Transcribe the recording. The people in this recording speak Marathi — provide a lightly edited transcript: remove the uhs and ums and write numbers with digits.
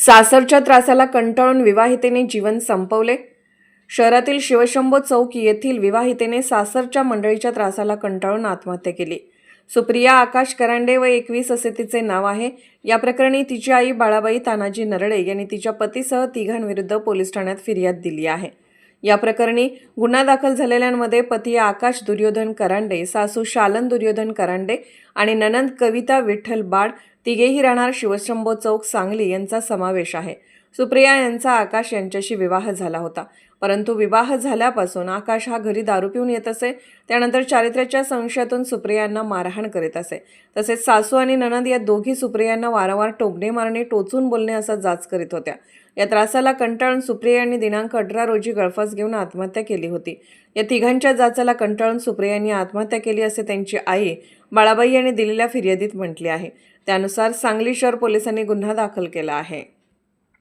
सासरच्या त्रासाला कंटाळून विवाहितेने जीवन संपवले. शहरातील शिवशंभो चौक येथील विवाहितेने सासरच्या मंडळीच्या त्रासाला कंटाळून आत्महत्या केली. सुप्रिया आकाश करांडे व 21 असे तिचे नाव आहे. या प्रकरणी तिची आई बाळाबाई तानाजी नरडे यांनी तिच्या पतीसह तिघांविरुद्ध पोलीस ठाण्यात फिर्याद दिली आहे. या प्रकरणी गुन्हा दाखल झालेल्यांमध्ये पती आकाश दुर्योधन करांडे, सासू शालन दुर्योधन करांडे आणि नणंद कविता विठ्ठल बाळ, तिघेही राहणार शिवशंभो चौक, सांगली यांचा समावेश आहे. सुप्रिया यांचा आकाश यांच्याशी विवाह झाला होता, परंतु विवाह झाल्यापासून आकाश हा घरी दारू पिऊन येत असे. त्यानंतर चारित्र्याच्या संशयातून सुप्रियांना मारहाण करीत असे. तसेच सासू आणि नणंद या दोघी सुप्रियांना वारंवार टोमणे मारणे, टोचून बोलणे असा जाच करीत होत्या. या त्रासाला कंटाळून सुप्रिया यांनी दिनांक 18 रोजी गळफास घेऊन आत्महत्या केली होती. या तिघांच्या जाचाला कंटाळून सुप्रिया यांनी आत्महत्या केली असे त्यांची आई बाळाबाई यांनी दिलेल्या फिर्यादीत म्हटले आहे. त्यानुसार सांगली शहर पोलिसांनी गुन्हा दाखल केला आहे.